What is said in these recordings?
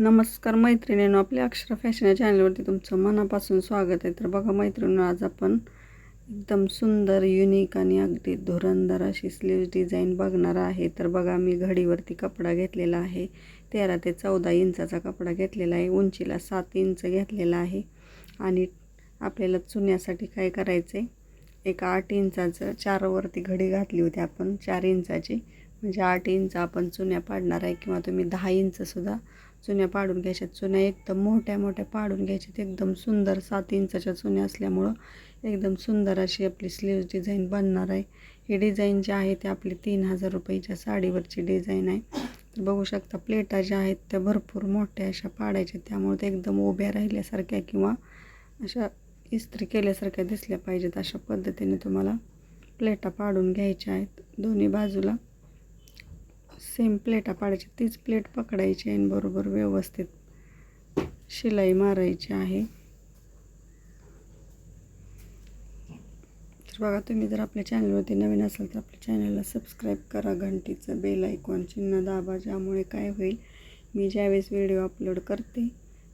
नमस्कार मैत्रिणींनो, आपल्या अक्षरा फॅशन या चॅनलवरती तुमचं मनापासून स्वागत आहे. तर बघा मैत्रिणींनो, आज आपण एकदम सुंदर, युनिक आणि अगदी धुरंदर अशी स्लीव्ज डिझाईन बघणार आहे. तर बघा, मी घडीवरती कपडा घेतलेला आहे. 13 ते 14 इंचाचा कपडा घेतलेला आहे. उंचीला 7 इंच घेतलेला आहे. आणि आपल्याला चुन्यासाठी काय करायचं आहे, एक 8 इंचाचं 4 वरती घडी घातली होती आपण, 4 इंचाची, म्हणजे 8 इंच आपण चुन्या पाडणार आहे. किंवा तुम्ही 10 इंचसुद्धा चुन्या पाडून घ्यायच्या. चुन्या एकदम मोठ्या मोठ्या पाडून घ्यायच्या. एकदम सुंदर 7 इंचाच्या चुन्या असल्यामुळं एकदम सुंदर अशी आपली स्लीव्ज डिझाईन बनणार आहे. ही डिझाईन जी आहे ती आपली 3000 रुपयाच्या साडीवरची डिझाईन आहे. तर बघू शकता, प्लेटा ज्या आहेत त्या भरपूर मोठ्या अशा पाडायच्या, त्यामुळे ते एकदम उभ्या राहिल्यासारख्या किंवा अशा इस्त्री केल्यासारख्या दिसल्या पाहिजेत. अशा पद्धतीने तुम्हाला प्लेटा पाडून घ्यायच्या आहेत. दोन्ही बाजूला सेम प्लेटा पाडायची, तीच प्लेट पकडायची आणि बरोबर व्यवस्थित शिलाई मारायची आहे. तर बघा, तुम्ही जर आपल्या चॅनलवरती नवीन असाल तर आपल्या चॅनलला सबस्क्राईब करा, घंटीचं बेल आयकॉन चिन्ह दाबा, ज्यामुळे काय होईल, मी ज्यावेळेस व्हिडिओ अपलोड करते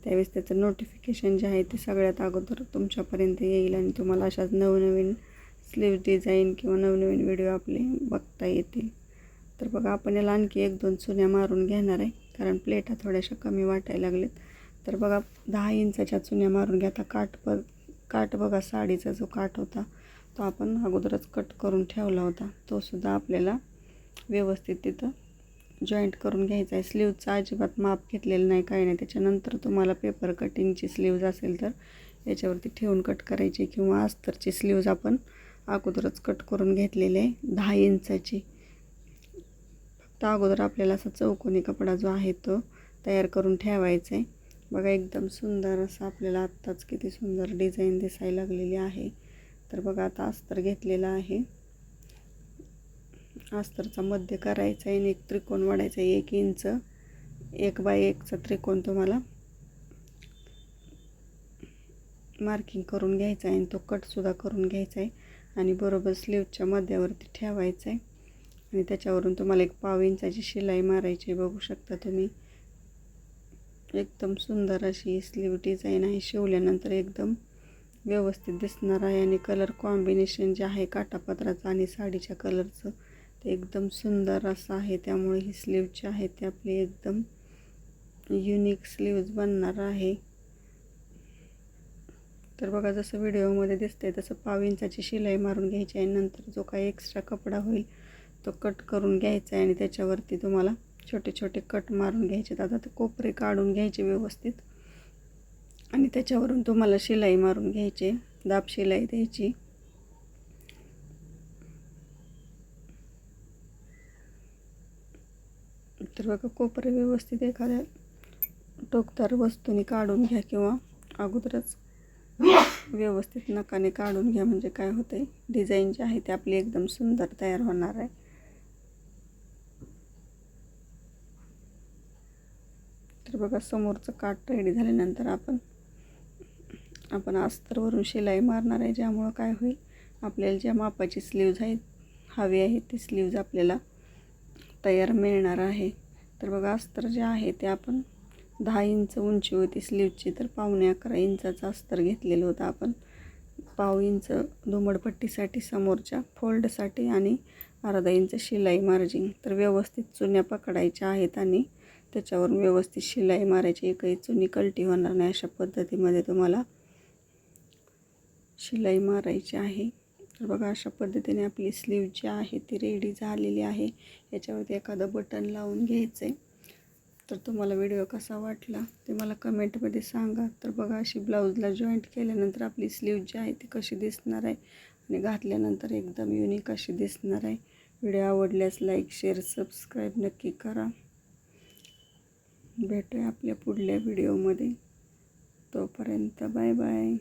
त्यावेळेस त्याचं नोटिफिकेशन जे आहे ते सगळ्यात अगोदर तुमच्यापर्यंत येईल आणि तुम्हाला अशाच नवनवीन स्लीव्ह डिझाईन किंवा नवनवीन व्हिडिओ आपले बघता येतील. तर बघा, आपण याला आणखी 1-2 चुन्या मारून घेणार आहे, कारण प्लेटा थोड्याशा कमी वाटायला लागलेत. तर बघा, 10 इंचाच्या चुन्या मारून घ्या. आता काठ बघा, साडीचा जो काठ होता तो आपण अगोदरच कट करून ठेवला होता, तो सुद्धा आपल्याला व्यवस्थित तिथं जॉईंट करून घ्यायचा आहे. स्लीवचं अजिबात माप घेतलेलं नाही, काही नाही. त्याच्यानंतर तुम्हाला पेपर कटिंगची स्लीव्ज असेल तर याच्यावरती ठेवून कट करायची, किंवा अस्तरची स्लीव्ज आपण अगोदरच कट करून घेतलेली आहे 10 इंचाची. फक्त अगोदर आपल्याला असा चौकोनी कपडा जो आहे तो तयार करून ठेवायचा आहे. बघा, एकदम सुंदर असं आपल्याला आत्ताच किती सुंदर डिझाईन दिसायला लागलेली आहे. तर बघा, आता अस्तर घेतलेला आहे. अस्तरचा मध्य करायचा आहे आणि एक त्रिकोण वाढायचा आहे. 1 इंच 1x1 त्रिकोण तुम्हाला मार्किंग करून घ्यायचा आहे आणि तो कटसुद्धा करून घ्यायचा आहे आणि बरोबर स्लीवच्या मध्यावरती ठेवायचा आहे आणि त्याच्यावरून तुम्हाला 1 पाव इंचाची शिलाई मारायची. बघू शकता तुम्ही, एकदम सुंदर अशी स्लीव डिझाईन आहे. शिवल्यानंतर एकदम व्यवस्थित दिसणार आहे आणि कलर कॉम्बिनेशन जे आहे काठापदराचं आणि साडीच्या कलरचं ते एकदम सुंदर असं आहे. त्यामुळे ही स्लीव जी आहे ती आपली एकदम युनिक स्लीव्ज बनणार आहे. तर बघा, जसं व्हिडिओमध्ये दिसतंय तसं 1 पाव इंचाची शिलाई मारून घ्यायची आहे. नंतर जो काही एक्स्ट्रा कपडा होईल तो कट करून घ्यायचा आहे आणि त्याच्यावरती तुम्हाला छोटे छोटे कट मारून घ्यायचे. आता ते कोपरे काढून घ्यायचे व्यवस्थित आणि त्याच्यावरून तुम्हाला शिलाई मारून घ्यायची, दाब शिलाई द्यायची. तर बघा, कोपरे व्यवस्थित एखाद्या टोकदार वस्तूने काढून घ्या किंवा अगोदरच व्यवस्थित नखाने काढून घ्या, म्हणजे काय होतंय, डिझाईन जी आहे ती आपली एकदम सुंदर तयार होणार आहे. तर बघा, समोरचं काठ रेडी झाल्यानंतर आपण अस्तरवरून शिलाई मारणार आहे, ज्यामुळं काय होईल, आपल्याला ज्या मापाची स्लीव्ज आहेत हवी आहे ती स्लीव्ज आपल्याला तयार मिळणार आहे. तर बघा, अस्तर जे आहे ते आपण 10 इंच उंची होती स्लीवची, तर 11.25 इंचाचं अस्तर घेतलेलं होतं आपण. 1/2 इंच दुमडपट्टीसाठी, समोरच्या फोल्डसाठी आणि अर्धा इंच शिलाई मार्जिंग. तर व्यवस्थित चुन्या पकडायच्या आहेत आणि त्याच्यावरून व्यवस्थित शिलाई मारायची. एकही चुनी कलटी होणार नाही अशा पद्धतीमध्ये तुम्हाला शिलाई मारायची आहे. तर बघा, अशा पद्धतीने आपली स्लीव जी आहे ती रेडी झालेली आहे. याच्यावरती एखादं बटन लावून घ्यायचं आहे. तर तुम्हाला व्हिडिओ कसा वाटला ते मला कमेंटमध्ये सांगा. तर बघा, अशी ब्लाऊजला जॉईंट केल्यानंतर आपली स्लीव जी आहे ती कशी दिसणार आहे आणि घातल्यानंतर एकदम युनिक अशी दिसणार आहे. व्हिडिओ आवडल्यास लाईक, शेअर, सबस्क्राईब नक्की करा. भेटूया आपल्या पुढल्या व्हिडिओमध्ये. तोपर्यंत बाय बाय.